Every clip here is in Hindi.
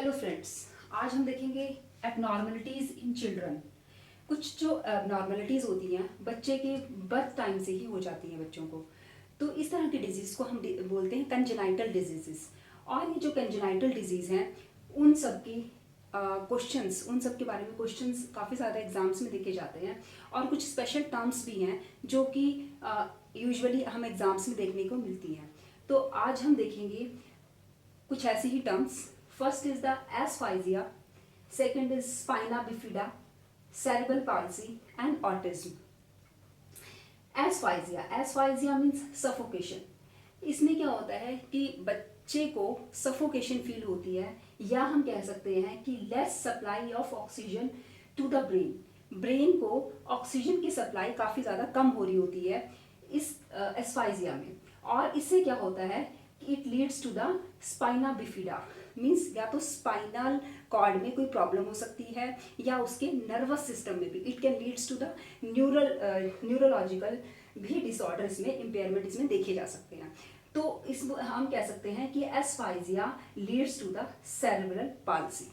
हेलो फ्रेंड्स, आज हम देखेंगे एबनॉर्मलिटीज़ इन चिल्ड्रन। कुछ जो एबनॉर्मलिटीज़ होती हैं बच्चे के बर्थ टाइम से ही हो जाती हैं बच्चों को। तो इस तरह की डिजीज़ को हम बोलते हैं कंजेनाइटल डिजीज़। और ये जो कंजेनाइटल डिजीज़ हैं उन सब की क्वेश्चंस, उन सब के बारे में क्वेश्चंस काफ़ी ज़्यादा एग्जाम्स में देखे जाते हैं। और कुछ स्पेशल टर्म्स भी हैं जो कि यूजुअली हम एग्जाम्स में देखने को मिलती हैं। तो आज हम देखेंगे कुछ ऐसी ही terms. First is the asphyxia, second is spina bifida, cerebral palsy and autism. Asphyxia means suffocation. इसमें क्या होता है कि बच्चे को सफोकेशन फील होती है, या हम कह सकते हैं कि less supply of oxygen to the brain को ऑक्सीजन की सप्लाई काफ़ी ज़्यादा कम हो रही होती है इस एस्फाइजिया में। और इससे क्या होता है कि it leads to the spina bifida, means या तो स्पाइनल कॉर्ड में कोई प्रॉब्लम हो सकती है या उसके नर्वस सिस्टम में भी। It can leads to the neurological भी डिसऑर्डर्स में इम्पेयरमेंट इसमें देखे जा सकते हैं। तो इस हम कह सकते हैं कि asphyxia leads to the cerebral palsy.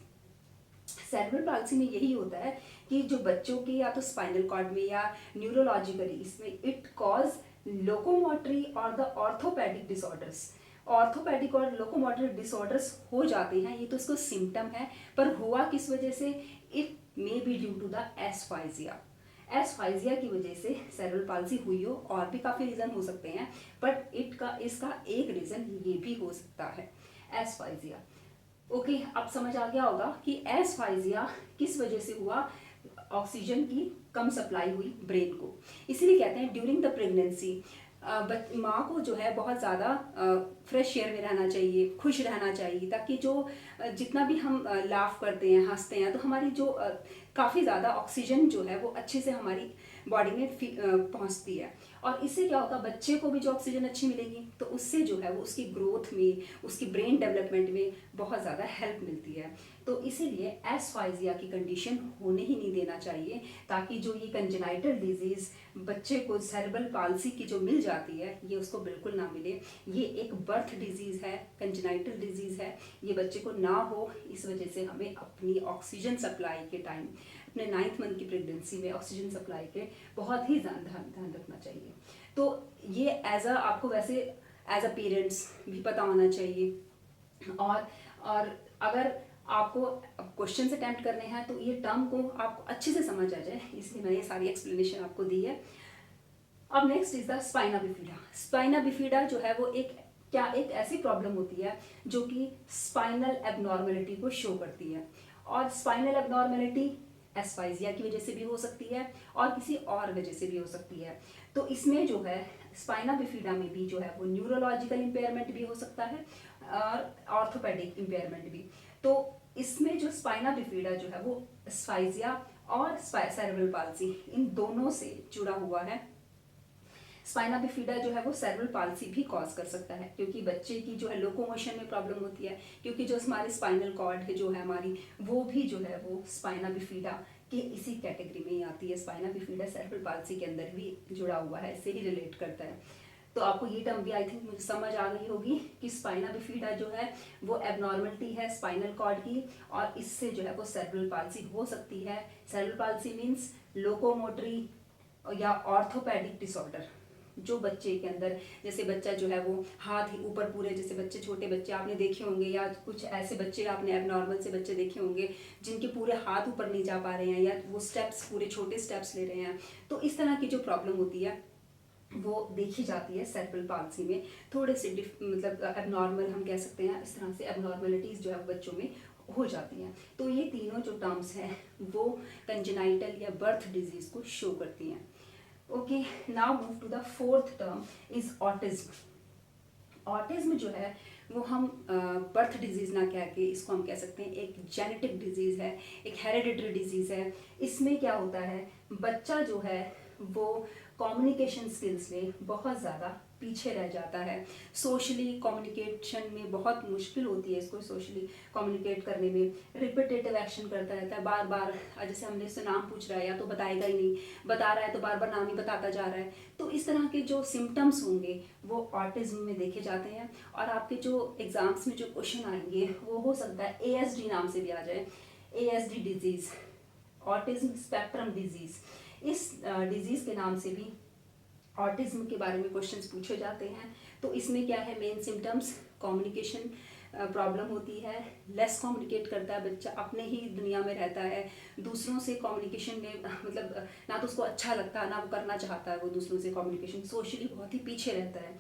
Cerebral palsy में यही होता है कि जो बच्चों के या तो स्पाइनल कॉर्ड में या न्यूरोलॉजिकली इसमें इट कॉज लोकोमोटरी और द ऑर्थोपेडिक डिसऑर्डर्स। ऑर्थोपेडिक और लोकोमोटर डिसऑर्डर्स हो जाते हैं, ये तो इसको सिम्टम है। पर हुआ किस वजह से? It may be due to the asphyxia. Asphyxia की वजह से सेरेब्रल पाल्सी हुई हो, और भी काफ़ी रीज़न हो सकते हैं, बट इसका एक रीज़न ये भी हो सकता है, एस्फाइजिया। ओके, अब समझ आ गया होगा कि एस्फाइजिया किस वजह से हुआ। ऑक्सीजन की कम सप्लाई हुई ब्रेन को। इसीलिए कहते हैं ड्यूरिंग द प्रेगनेंसी माँ को जो है बहुत ज़्यादा फ्रेश एयर में रहना चाहिए, खुश रहना चाहिए, ताकि जो जितना भी हम लाफ करते हैं, हंसते हैं, तो हमारी जो काफ़ी ज़्यादा ऑक्सीजन जो है वो अच्छे से हमारी बॉडी में पहुंचती है। और इससे क्या होगा, बच्चे को भी जो ऑक्सीजन अच्छी मिलेगी तो उससे जो है वो उसकी ग्रोथ में, उसकी ब्रेन डेवलपमेंट में बहुत ज़्यादा हेल्प मिलती है। तो इसीलिए एस्फाइजिया की कंडीशन होने ही नहीं देना चाहिए, ताकि जो ये कंजेनाइटल डिजीज़ बच्चे को सेरेब्रल पाल्सी की जो मिल जाती है ये उसको बिल्कुल ना मिले। ये एक बर्थ डिजीज़ है, कंजेनाइटल डिजीज़ है, ये बच्चे को ना हो। इस वजह से हमें अपनी ऑक्सीजन सप्लाई के टाइम, अपने 9th मंथ की प्रेगनेंसी में ऑक्सीजन सप्लाई के बहुत ही ध्यान रखना चाहिए। तो ये आपको वैसे एज अ पेरेंट्स भी पता होना चाहिए। और अगर आपको क्वेश्चन अटेम्प्ट करने हैं तो ये टर्म को आपको अच्छे से समझ आ जाए, इसलिए मैंने ये सारी एक्सप्लेनेशन आपको दी है। अब next is the spina bifida. Spina bifida जो है वो एक ऐसी प्रॉब्लम होती है जो कि स्पाइनल एबनॉर्मेलिटी को शो करती है। और स्पाइनल एबनॉर्मेलिटी एस्फाइजिया की वजह से भी हो सकती है और किसी और वजह से भी हो सकती है। तो इसमें जो है स्पाइना बिफिडा में भी जो है वो न्यूरोलॉजिकल इम्पेयरमेंट भी हो सकता है और ऑर्थोपेडिक इम्पेयरमेंट भी। तो इसमें जो स्पाइना बिफिडा जो है वो एस्फाइजिया और सेरेब्रल पाल्सी इन दोनों से जुड़ा हुआ है। स्पाइना बिफिडा जो है वो सेरेब्रल पाल्सी भी कॉज कर सकता है, क्योंकि बच्चे की जो है लोकोमोशन में प्रॉब्लम होती है, क्योंकि जो हमारी स्पाइनल कॉर्ड है जो है हमारी, वो भी जो है वो स्पाइना बिफिडा के इसी कैटेगरी में ही आती है। स्पाइना बिफिडा सेरेब्रल पाल्सी के अंदर भी जुड़ा हुआ है, इससे ही रिलेट करता है। तो आपको ये टर्म भी आई थिंक मुझे समझ आ गई होगी कि स्पाइना बिफिडा जो है वो एबनॉर्मलिटी है स्पाइनल कॉर्ड की, और इससे जो है वो सेरेब्रल पाल्सी हो सकती है। सेरेब्रल पाल्सी मीन्स लोकोमोटरी या ऑर्थोपेडिक डिसऑर्डर। जो बच्चे के अंदर, जैसे बच्चा जो है वो हाथ ही ऊपर पूरे, जैसे बच्चे, छोटे बच्चे आपने देखे होंगे, या कुछ ऐसे बच्चे आपने एबनॉर्मल से बच्चे देखे होंगे जिनके पूरे हाथ ऊपर नहीं जा पा रहे हैं, या वो स्टेप्स पूरे छोटे स्टेप्स ले रहे हैं। तो इस तरह की जो प्रॉब्लम होती है वो देखी जाती है सेरेब्रल पाल्सी में। थोड़े से मतलब एबनॉर्मल हम कह सकते हैं, इस तरह से एबनॉर्मलिटीज़ जो है बच्चों में हो जाती हैं। तो ये तीनों जो टर्म्स हैं वो कंजेनाइटल या बर्थ डिजीज़ को शो करती हैं। Okay, now move to the fourth term is autism. Autism जो है वो हम बर्थ डिजीज़ ना कह के इसको हम कह सकते हैं एक जेनेटिक डिजीज़ है, एक हेरिडिटरी डिजीज़ है। इसमें क्या होता है, बच्चा जो है वो कम्युनिकेशन स्किल्स में बहुत ज़्यादा पीछे रह जाता है। सोशली कम्युनिकेशन में बहुत मुश्किल होती है इसको सोशली कम्युनिकेट करने में। रिपीटेटिव एक्शन करता रहता है, बार बार, जैसे हमने इससे नाम पूछ रहा है या तो बताएगा ही नहीं, बता रहा है तो बार बार नाम ही बताता जा रहा है। तो इस तरह के जो सिम्टम्स होंगे वो ऑटिज्म में देखे जाते हैं। और आपके जो एग्जाम्स में जो क्वेश्चन आएंगे वो हो सकता है ASD नाम से भी आ जाए, ASD disease, autism spectrum disease. इस डिजीज के नाम से भी ऑटिज्म के बारे में क्वेश्चंस पूछे जाते हैं। तो इसमें क्या है, मेन सिम्टम्स, कम्युनिकेशन प्रॉब्लम होती है, लेस कम्युनिकेट करता है बच्चा, अपने ही दुनिया में रहता है, दूसरों से कम्युनिकेशन में मतलब ना तो उसको अच्छा लगता है ना वो करना चाहता है वो दूसरों से कम्युनिकेशन, सोशली बहुत ही पीछे रहता है।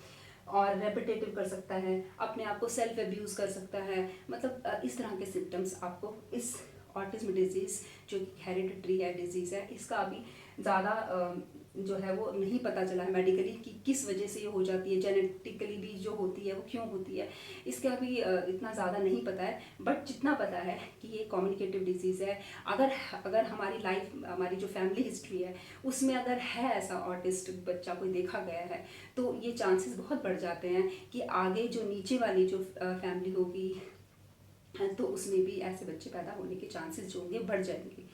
और रेपिटेटिव कर सकता है, अपने आप को सेल्फ एब्यूज़ कर सकता है, मतलब इस तरह के सिम्टम्स आपको इस ऑटिज्म डिजीज़ जो हेरिडिटरी है डिजीज़ है, इसका अभी ज़्यादा जो है वो नहीं पता चला है मेडिकली कि किस वजह से ये हो जाती है, जेनेटिकली भी जो होती है वो क्यों होती है, इसका अभी इतना ज़्यादा नहीं पता है। बट जितना पता है कि ये कम्युनिकेटिव डिजीज़ है। अगर हमारी लाइफ, हमारी जो फैमिली हिस्ट्री है उसमें अगर है ऐसा ऑटिस्टिक बच्चा कोई देखा गया है तो ये चांसेस बहुत बढ़ जाते हैं कि आगे जो नीचे वाली जो फैमिली होगी तो उसमें भी ऐसे बच्चे पैदा होने के चांसेस जो होंगे बढ़ जाएंगे।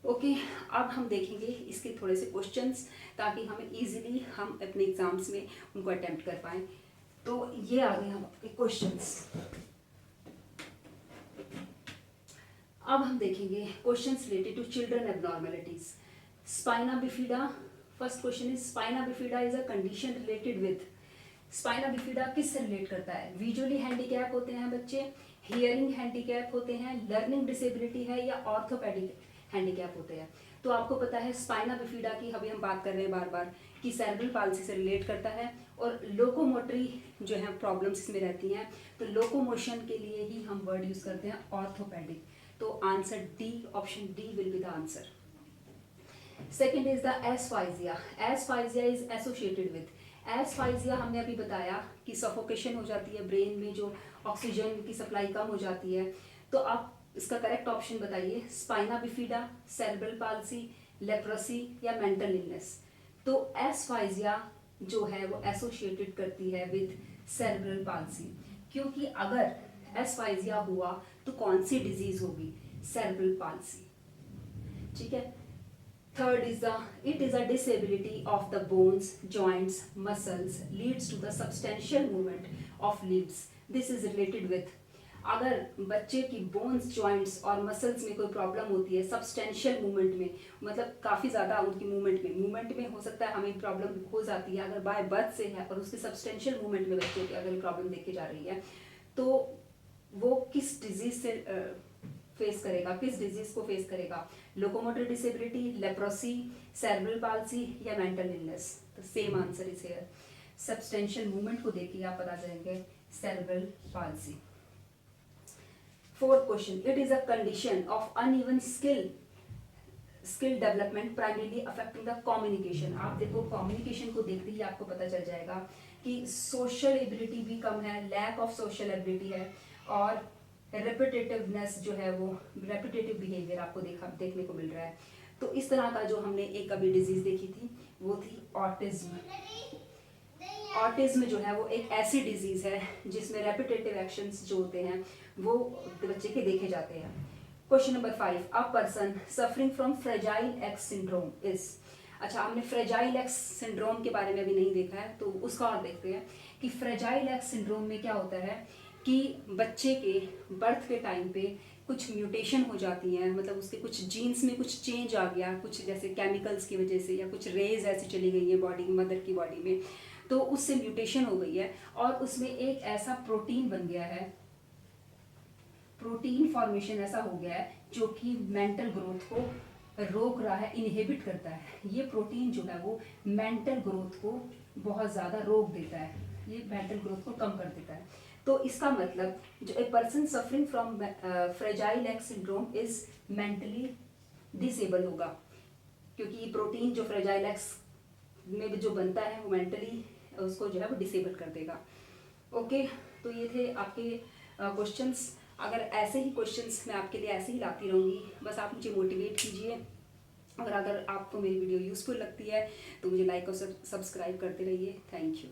ओके, अब हम देखेंगे इसके थोड़े से क्वेश्चंस ताकि हमें इजीली हम अपने एग्जाम्स में उनको अटेम्प्ट कर पाएँ। तो ये आ गए हमारे क्वेश्चंस। अब हम देखेंगे questions related to children abnormalities. Spina bifida, first question is spina bifida is a condition related with. Spina bifida किससे रिलेट करता है? विजुअली हैंडीकैप होते हैं बच्चे, हियरिंग हैंडीकैप होते हैं, लर्निंग डिसेबिलिटी है या ऑर्थोपेडिक हैंडीकैप होते हैं। तो आपको पता है स्पाइना बिफिडा की अभी हम बात कर रहे हैं बार बार कि सेरेब्रल पाल्सी से रिलेट करता है और लोकोमोटरी जो है प्रॉब्लम्स इसमें रहती हैं। तो लोकोमोशन के लिए ही हम वर्ड यूज करते हैं ऑर्थोपेडिक। तो answer D, option D will be the answer. Second is the asphyxia. Asphyxia is associated with. Asphyxia हमने अभी बताया कि सफोकेशन हो जाती है, ब्रेन में जो ऑक्सीजन की सप्लाई कम हो जाती है। तो आप इसका करेक्ट ऑप्शन बताइए, spina bifida, cerebral palsy, leprosy या मेंटल इलनेस। तो एस्फाइजिया जो है वो एसोसिएटेड करती है विद सेरेब्रल पाल्सी, क्योंकि अगर एस्फाइजिया हुआ तो कौन सी डिजीज होगी? Cerebral palsy. ठीक है। Third is it is a disability of the bones, joints, muscles, leads to the substantial movement of limbs. This is related with, अगर बच्चे की बोन्स, जॉइंट्स और मसल्स में कोई प्रॉब्लम होती है सब्सटेंशियल मूवमेंट में, मतलब काफ़ी ज़्यादा उनकी मूवमेंट में हो सकता है हमें प्रॉब्लम हो जाती है अगर बाय बर्थ से है, और उसके सब्सटेंशियल मूवमेंट में बच्चे की अगर प्रॉब्लम देखी जा रही है तो वो किस डिजीज से फेस करेगा, किस डिजीज को फेस करेगा? Locomotor disability, leprosy, cerebral palsy या मेंटल इलनेस? तो same answer is here. Substantial movement को देखिए आप पता जाएंगे, cerebral palsy. Fourth question, it is a condition of uneven skill development primarily affecting the communication. आप देखो कम्युनिकेशन को देखते ही आपको पता चल जाएगा कि सोशल एबिलिटी भी कम है, लैक ऑफ सोशल एबिलिटी है, और रेपिटेटिवनेस जो है वो रेपिटेटिव बिहेवियर आपको देखने को मिल रहा है। तो इस तरह का जो हमने एक अभी डिजीज देखी थी वो थी ऑटिज्म। ऑटिज्म जो है वो एक ऐसी डिजीज है जिसमें रेपिटेटिव एक्शंस जो होते हैं वो बच्चे के देखे जाते हैं। Question number 5, a person suffering from fragile x syndrome is. अच्छा, हमने फ्रेजाइल एक्स सिंड्रोम के बारे में अभी नहीं देखा है तो उसका और देखते हैं कि फ्रेजाइल एक्स सिंड्रोम में क्या होता है कि बच्चे के बर्थ के टाइम पे कुछ म्यूटेशन हो जाती हैं, मतलब उसके कुछ जीन्स में कुछ चेंज आ गया, कुछ जैसे केमिकल्स की वजह से या कुछ रेज ऐसी चली गई है बॉडी में, मदर की बॉडी में, तो उससे म्यूटेशन हो गई है और उसमें एक ऐसा प्रोटीन बन गया है, प्रोटीन फॉर्मेशन ऐसा हो गया है जो कि मेंटल ग्रोथ को रोक रहा है, इनहिबिट करता है। ये प्रोटीन जो है वो मेंटल ग्रोथ को बहुत ज़्यादा रोक देता है, ये मेंटल ग्रोथ को कम कर देता है। तो इसका मतलब जो a person suffering from fragile x syndrome is mentally disable होगा, क्योंकि ये प्रोटीन जो फ्रेजाइल एक्स में जो बनता है वो मेंटली उसको जो है वो डिसेबल कर देगा। ओके, तो ये थे आपके क्वेश्चंस। अगर ऐसे ही क्वेश्चंस मैं आपके लिए ऐसे ही लाती रहूँगी, बस आप मुझे मोटिवेट कीजिए और अगर आपको मेरी वीडियो यूज़फुल लगती है तो मुझे लाइक और सब्सक्राइब करते रहिए। Thank you.